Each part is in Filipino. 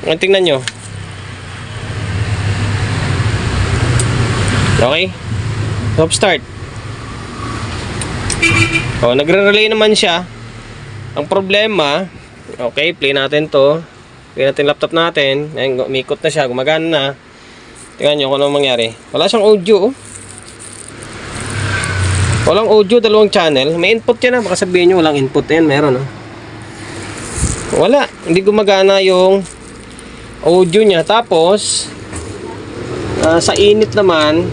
Tingnan nyo. Okay. Stop start. Nagre-relay naman siya. Ang problema, okay, play natin to. Play natin laptop natin. Ayun, umikot na siya, gumagana na. Tingnan nyo kung anong mangyari. Wala siyang audio. Walang audio, dalawang channel. May input yan baka sabihin nyo walang input yan. Meron wala, hindi gumagana yung audio niya. Tapos sa init naman,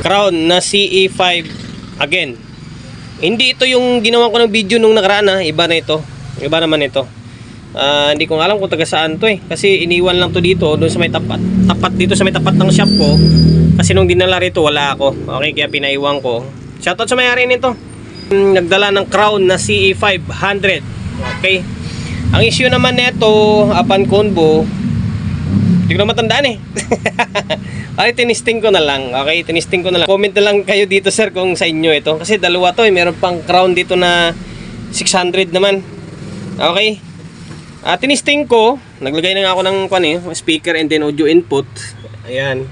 Crown na CE5 again. Hindi ito yung ginawa ko ng video nung nakaraan iba na ito. Iba naman ito. Hindi ko alam kung taga saan to kasi iniwan lang to dito doon sa may tapat dito sa may tapat ng shop ko. Kasi nung dinala rito wala ako. Okay, kaya pinaiwan ko. Shoutout sa may-ari nito. Nagdala ng Crown na CE500. Okay. Ang issue naman nito, Apan Combo, hindi ko na matandaan Okay, tinisting ko na lang. Okay, tinisting ko na lang. Comment na lang kayo dito, sir, kung sa inyo ito. Kasi dalawa to meron pang Crown dito na 600 naman. Okay. Tinisting ko, naglagay na nga ako ng speaker and then audio input. Ayan.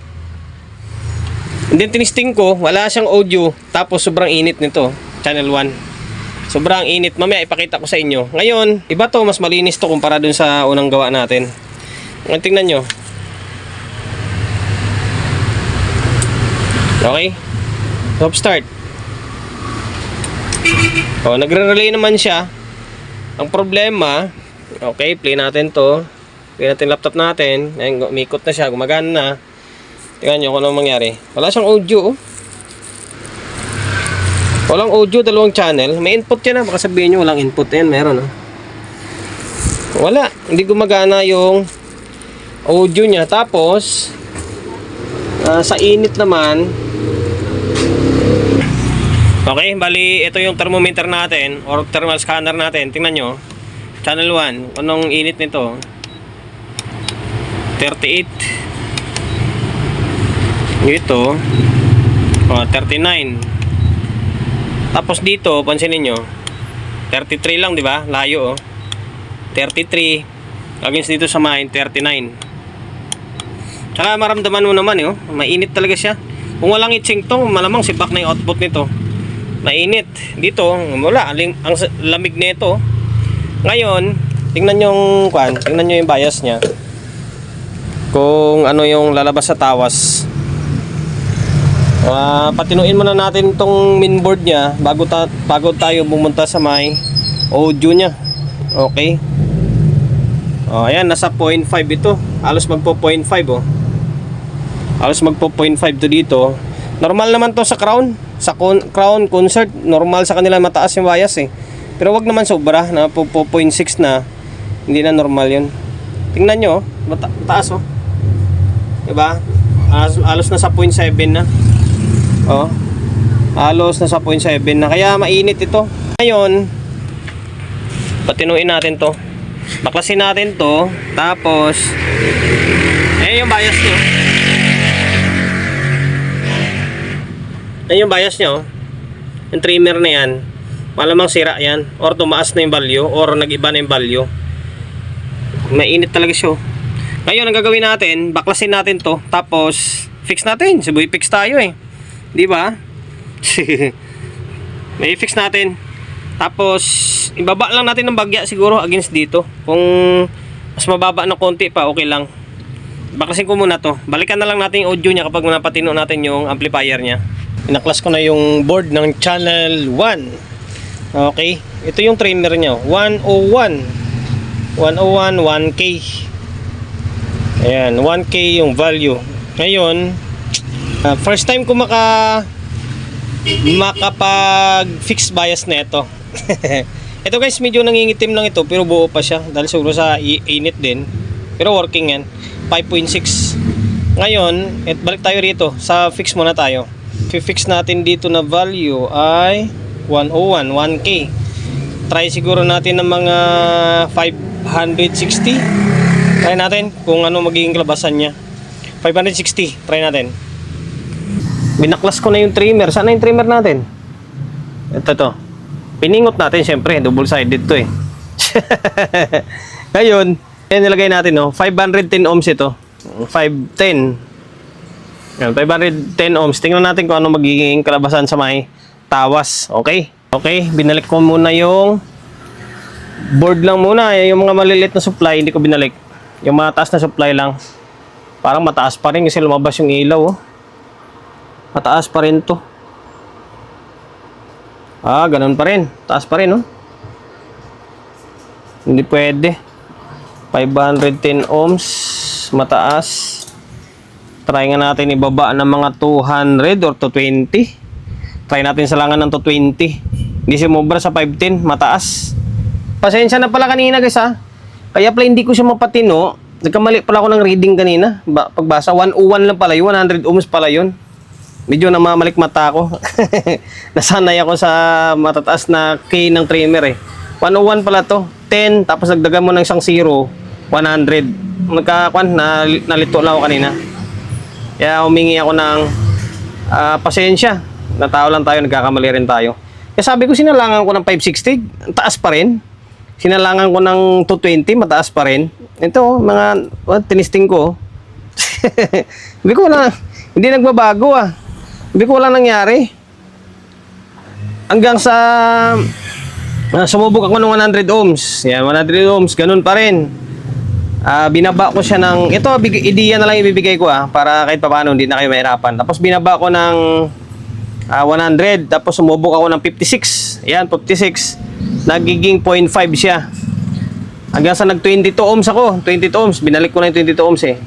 And then tinisting ko, wala siyang audio. Tapos sobrang init nito, channel 1. Sobrang init. Mamaya ipakita ko sa inyo. Ngayon, iba to, mas malinis to kumpara dun sa unang gawa natin. Ngayon, tingnan nyo. Okay. Stop start. Nagre-relay naman siya. Ang problema, okay, play natin to. Play natin laptop natin. Ayun, umikot na siya, gumagana na. Tingnan nyo kung anong mangyari. Wala siyang audio. Walang audio, dalawang channel. May input yan baka sabihin nyo walang input yan. Meron wala, hindi gumagana yung audio niya. Tapos sa init naman, okay, bali ito yung thermometer natin or thermal scanner natin. Tingnan nyo, channel 1, anong init nito? 38. Ito 39. Tapos dito, pansinin nyo, 33 lang, di ba? Layo 33 against dito sa mine 39. Tsaka maramdaman mo naman mainit talaga siya. Kung walang itsing to, malamang sibak na yung output nito. Mainit. Dito, wala, ang lamig nito. Ngayon, tingnan nyo yung bias nya. Kung ano yung lalabas sa tawas. Patinuin muna natin tong mainboard nya bago tayo pumunta sa may audio nya. Okay. Ayan, nasa 0.5 ito. Halos magpo 0.5 Halos magpo 0.5 to dito. Normal naman to sa Crown. Sa Crown Concert, normal sa kanila mataas yung bias Pero wag naman sobra na po 0.6 na. Hindi na normal yun. Tingnan nyo, mataas diba? Halos nasa 0.7 na. Halos nasa 0.7 na. Kaya mainit ito. Ngayon, patinuin natin to. Baklasin natin to. Tapos ayan yung bias nyo. Ayan yung bias nyo. Yung trimmer na yan, malamang sira yan. Or tumaas na yung value. Or nag-iba na yung value. Mainit talaga siya. Ngayon, ang gagawin natin, baklasin natin to. Tapos fix natin. Sibuy fix tayo di ba? May fix natin. Tapos ibaba lang natin ng bagya siguro against dito. Kung mas mababa na konti pa, okay lang. Baklasin ko muna to. Balikan na lang natin yung audio niya kapag napatino natin yung amplifier niya. Inaklas ko na yung board ng channel 1. Okay. Ito yung trimmer niya. 101 1K. Ayan, 1K yung value. Ngayon, first time ko makapag fix bias na ito. Ito guys, medyo nangingitim lang ito pero buo pa siya dahil siguro sa init din. Pero working yan. 5.6. Ngayon, balik tayo rito. Sa fix muna tayo. I-fix natin dito na value ay 101, 1K. Try siguro natin ng mga 560. Try natin kung ano magiging labasan niya. 560. Try natin. Binaklas ko na yung trimmer. Saan na yung trimmer natin? Ito. Piningot natin syempre. Double sided to Ngayon, Ayan, nilagay natin, no? 510 ohms ito. 510. Yan, 510 ohms. Tingnan natin kung ano magiging kalabasan sa may tawas. Okay? Okay, binalik ko muna yung board lang muna. Yung mga maliliit na supply, hindi ko binalik. Yung mataas na supply lang. Parang mataas pa rin kasi lumabas yung ilaw, oh. Mataas pa rin to. Ganun pa rin. Taas pa rin, oh. Hindi pwede. 510 ohms. Mataas. Try nga natin ibaba ng mga 200 or 220. Try natin salangan ng 220. Hindi sumobra sa 510. Mataas. Pasensya na pala kanina, guys, ha. Kaya pala hindi ko siya mapatino. Nagkamali pala ako ng reading kanina. Pagbasa, 101 lang pala yun. 100 ohms pala yun. Medyo namamalik mata ako. Nasanay ako sa matataas na K ng trimmer, eh. 101 pala to. 10, tapos nagdagan mo ng isang 0, 100. Nalito lang ako kanina. Kaya humingi ako ng pasensya. Na tao lang tayo, nagkakamali rin tayo. Kaya sabi ko, sinalangan ko ng 560, taas pa rin. Sinalangan ko ng 220, mataas pa rin. Ito, tinisting ko. Hindi ko na, hindi nagbabago, ah. Hindi ko wala nangyari. Hanggang sa sumubok ako ng 100 ohms. Yan, 100 ohms, ganun pa rin. Binaba ko siya ng, ito, ideya na lang ibibigay ko, para kahit paano hindi na kayo mahirapan. Tapos binaba ko ng 100, tapos sumubok ako ng 56. Yan, 56. Nagiging 0.5 siya. Hanggang sa nag 22 ohms ako. 22 ohms, binalik ko na yung 22 ohms, eh.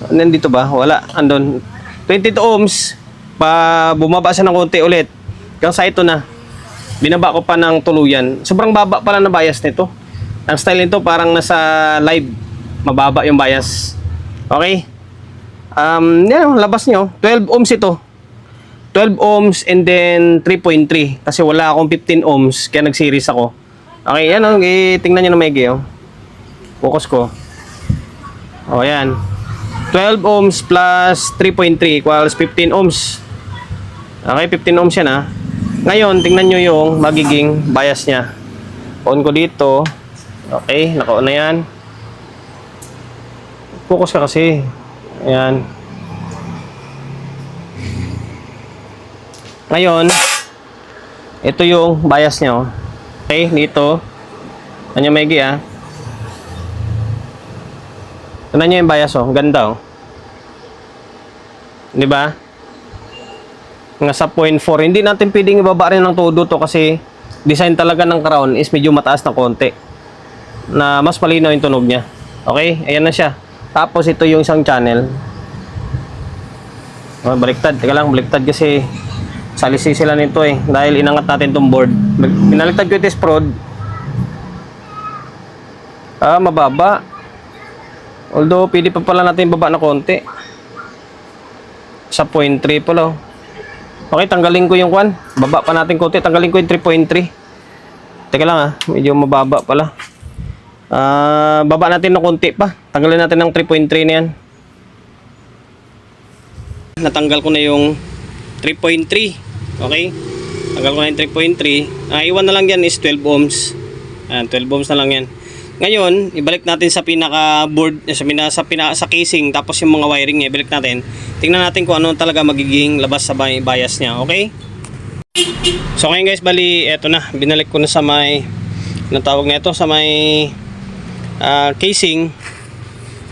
Nandito ba? Wala, andun. 22 ohms, bumaba siya ng konti ulit. Hanggang sa ito na. Binaba ko pa ng tuluyan. Sobrang baba pala na bias nito. Ang style nito parang nasa live. Mababa yung bias. Okay? Yan, labas nyo. 12 ohms ito. 12 ohms and then 3.3. Kasi wala akong 15 ohms. Kaya nag-series ako. Okay, yan, tingnan nyo na maigi, oh. Focus ko. O, yan. 12 ohms plus 3.3 equals 15 ohms. Okay, 15 ohms yan, ha. Ngayon, tingnan nyo yung magiging bias niya. On ko dito. Okay, naka-on na yan. Focus ka kasi. Ayan. Ngayon, ito yung bias niya, oh. Okay, dito. Ano yung maigi, ah. Tignan nyo yung bias, oh. Ganda, oh. Diba? Nasa 0.4. Hindi natin pwedeng ibaba rin ng todo to kasi design talaga ng crown is medyo mataas na konti. Na mas malinaw yung tunog niya. Okay? Ayan na siya. Tapos ito yung isang channel. Oh, baliktad. Teka lang, baliktad kasi salisi sila nito, eh. Dahil inangat natin tong board. Binaliktad ko yung test prod. Mababa. Although, pwede pa pala natin baba na konti. Sa 0.3 pala, oh. Okay, tanggalin ko yung kwan. Baba pa natin konti. Tanggalin ko yung 3.3. Teka lang, medyo mababa pala. Baba natin ng konti pa. Tanggalin natin ng 3.3 na yan. Natanggal ko na yung 3.3. Okay? Tanggal ko na yung 3.3. Iwan na lang yan is 12 ohms. 12 ohms na lang yan. Ngayon, ibalik natin sa pinaka board, sa casing, tapos yung mga wiring niya, ibalik natin. Tingnan natin kung ano talaga magiging labas sa bias niya, okay? So ngayon guys, bali, eto na, binalik ko na sa may, natawag na ito, sa may casing.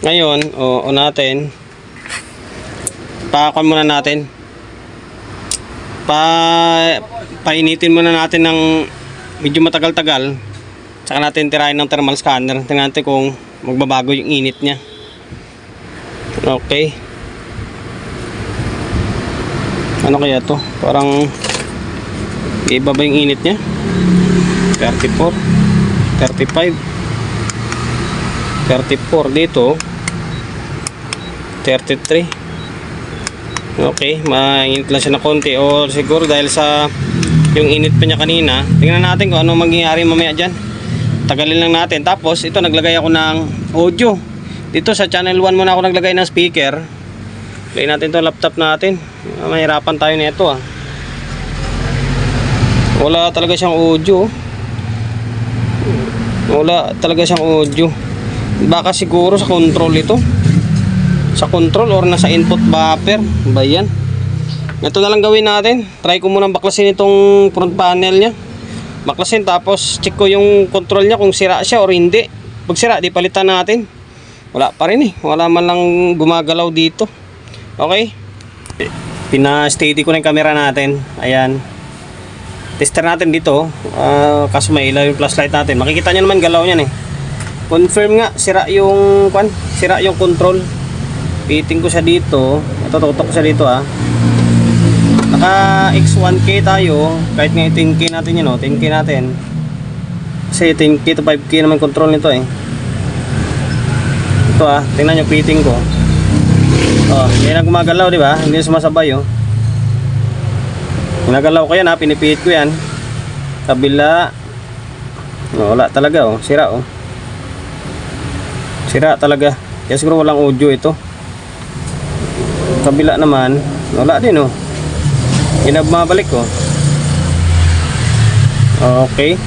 Ngayon, o natin, pakuan muna natin. Painitin muna natin ng medyo matagal-tagal. Saka natin tirahin ng thermal scanner. Tingnan natin kung magbabago yung init niya. Okay. Ano kaya to? Parang iba ba yung init niya? 34, 35, 34 dito, 33. Okay, mainit lang siya na konti, o siguro dahil sa yung init pa niya kanina. Tingnan natin kung ano mangyayari mamaya dyan. Tagalin lang natin. Tapos ito, naglagay ako ng audio dito sa channel 1 muna ako naglagay ng speaker. Play natin to laptop natin. Mahirapan tayo nito, ah. Wala talaga siyang audio. Wala talaga siyang audio. Baka siguro sa control ito. Sa control or nasa input buffer. Ba yan? Ito na lang gawin natin. Try ko muna baklasin itong front panel niya. Baklasin tapos check ko yung control niya kung sira siya or hindi. Pag sira, di palitan natin. Wala pa rin eh. Wala man lang gumagalaw dito. Okay? Pina-steady ko na yung camera natin. Ayan. Tester natin dito. Kaso may ilaw yung flashlight natin. Makikita nyo naman galaw niyan eh. Confirm nga, sira yung control. Fitting ko siya dito. Ito, tutok ko siya dito ah. Naka X1K tayo. Kahit nga 10K natin yun, 10K natin. Kasi 10K to 5K naman control nito eh. Ito ah, tingnan nyo fitting ko. Hindi na gumagalaw, di ba? Hindi na sumasabay oh. Ginagalaw ko yan ha, pinipihit ko yan. Kabila. Wala talaga oh, sira oh. Sira talaga. Kaya siguro walang audio ito. Kabila naman, wala din oh. Hindi na bumabalik oh. Okay.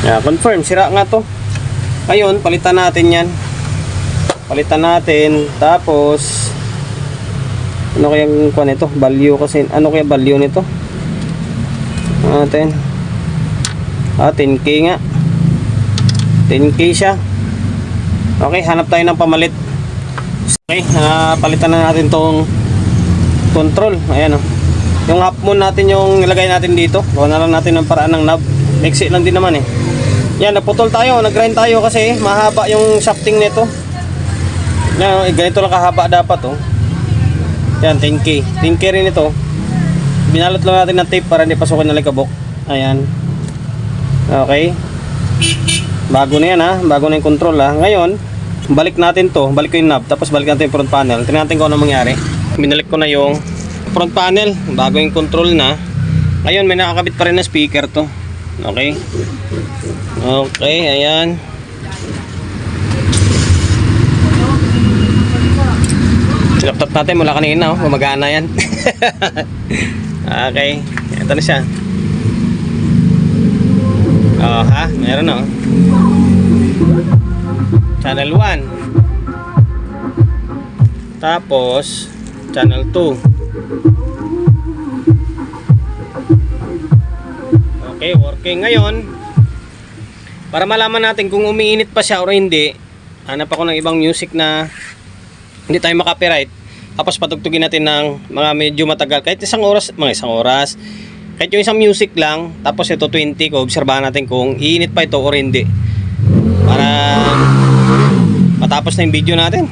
Confirm, sira nga to. Ngayon, palitan natin yan. Palitan natin. Tapos ano kayang kuha nito? Value kasi. Ano kaya value nito? Natin. 10K nga. 10K siya. Okay, hanap tayo ng pamalit. Okay, palitan na natin tong control. Ayan oh. Yung half moon natin yung ilagay natin dito. Gawa na lang natin ng paraan ng knob. Mixi lang din naman eh. Yan, naputol tayo. Nag-grind tayo kasi mahaba yung shafting nito. Yan, ganito lang kahaba dapat oh. Yan, 10K. 10K rin ito. Binalot lang natin ng tape para hindi pasukin ng likabok. Ayan. Okay. Bago na yan ha. Bago na yung control ha. Ngayon, balik natin to. Balik ko yung knob. Tapos balik natin yung front panel. Tingnan natin kung ano mangyari. Binalik ko na yung front panel. Bago yung control na. Ngayon, may nakakabit pa rin na speaker to. Okay. Okay, ayan. Laptop natin mula kanina oh, gumagana yan. Okay, ito na siya. Oh ha, meron oh. Channel 1. Tapos channel 2. Okay, working ngayon. Para malaman natin kung umiinit pa siya o hindi, hanap ako ng ibang music na hindi tayo makapiright. Tapos patugtugin natin ng mga medyo matagal. Kahit isang oras, mga isang oras. Kahit yung isang music lang. Tapos ito 20 ko. Obserbahan natin kung iinit pa ito o hindi. Para matapos na yung video natin.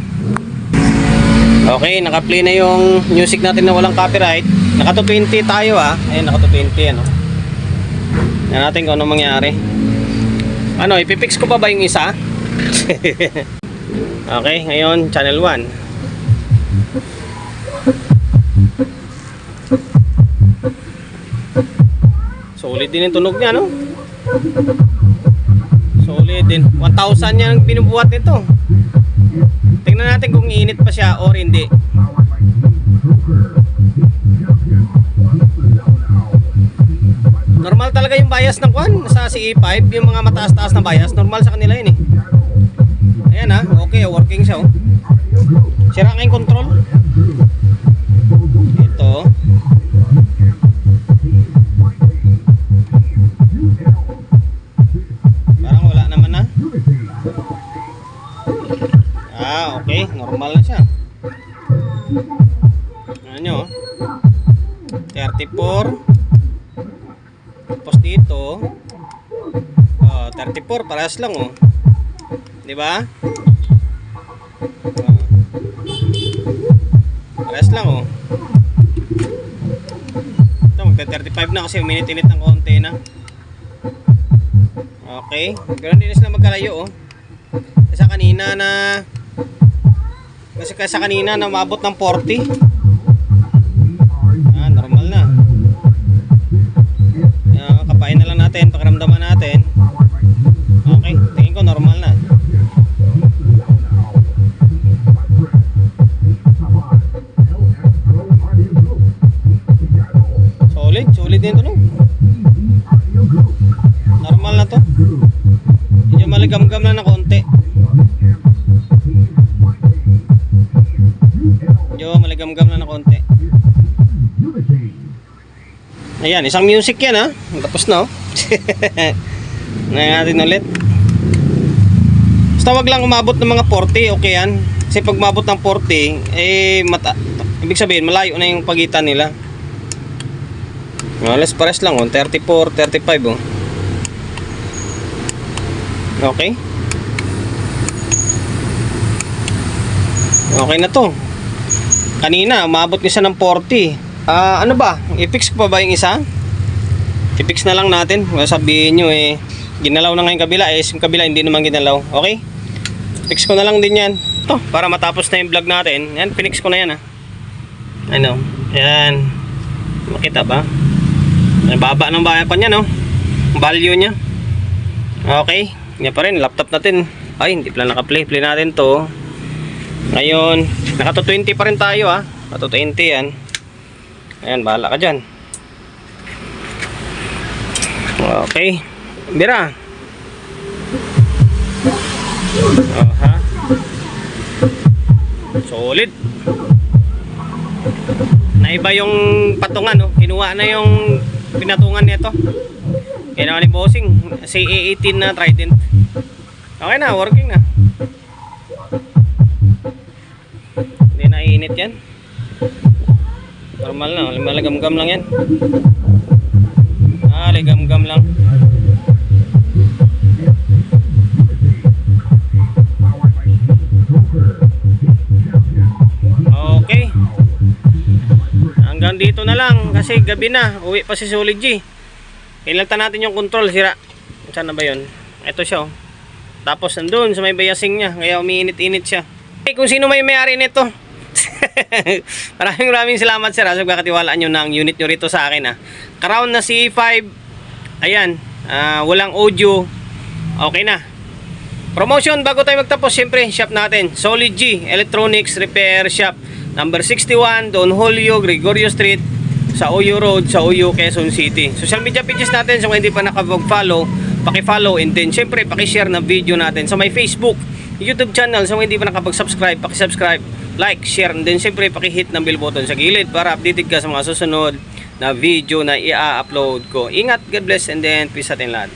Okay, naka-play na yung music natin na walang copyright. Naka 220 tayo ah. Ayun, naka 220 ano. Yan natin kung ano mangyari. Ano, ipipix ko pa ba yung isa? Okay, ngayon channel 1. Solid din yung tunog niya, no? Solid din. 1,000 yan ang binubuhat nito. Tingnan natin kung iinit pa siya or hindi. Normal talaga yung bias ng kwan sa CE5, yung mga mataas-taas na bias, normal sa kanila yun eh. Ayan ha, okay, working siya oh. Sira nga yung control. Ito. Parang wala naman na. Okay, normal na siya. Ano nyo 34. Tapos dito 34, parehas lang oh. Di ba? Parehas lang oh. Ito magta-35 na kasi uminit-init ng konti na. Okay, ganoon din sila magkalayo oh. Kasi kanina na maabot ng 40. Normal na. Kapain na lang natin, pakiramdaman natin. Okay, tingin ko normal na. Solid din ito no. Normal na to. Medyo maligamgam na ng konti. Gam-gam lang na konti. Ayan, isang music yan ha. Tapos na oh. Ngayon natin ulit. Basta wag lang umabot ng mga 40, okay yan. Kasi pag umabot ng 40, ibig sabihin malayo na yung pagitan nila. Alas pares lang oh, 34, 35 oh. Okay. Okay na to. Kanina, umabot niya ng 40. Ano ba? I-fix ko pa ba yung isa? I-fix na lang natin. Sabihin nyo ginalaw na nga yung kabila. Yung kabila hindi naman ginalaw. Okay? Fix ko na lang din yan. Ito, para matapos na yung vlog natin. Yan, pinix ko na yan ha. Ano? Yan. Makita ba? Baba ng bayan pa niya no? Value niya. Okay. Yan pa rin. Laptop natin. Ay, hindi pala naka-play. Play natin to. Ngayon, naka 20 pa rin tayo ha. Naka 20 yan. Ayan, bahala ka dyan. Okay. Bira. Ha? Solid. Naiba yung patungan, no? Kinuha na yung pinatungan nito. Kinuha ni Bossing. CA18 na Trident. Okay na, working na. Hindi na init yan. Normal na, malagam-gam lang yan. Ligam-gam lang. Okay. Hanggang dito na lang kasi gabi na. Uwi pa si Solid G. Inilagtan natin yung control, sira. Saan na ba yun? Ito siya oh. Tapos nandun sa may bayasing niya. Kaya umiinit-init siya. Kung sino may-ari nito. Maraming salamat sir sa pagkakatiwalaan nyo ng unit nyo rito sa akin Crown na CE5. Ayan, walang audio. Okay na. Promotion bago tayo magtapos. Siyempre shop natin Solid G Electronics Repair Shop, number 61 Don Julio Gregorio Street, sa Oyo Road, sa Oyo, Quezon City. Social media pages natin, so kung hindi pa nakapag-follow, paki-follow, and then syempre paki-share ng video natin sa may Facebook, YouTube channel. So kung hindi pa nakapag-subscribe, paki-subscribe, like, share, and then syempre paki-hit ng bell button sa gilid para updated ka sa mga susunod na video na i-upload ko. Ingat, God bless, and then peace sa ating lahat.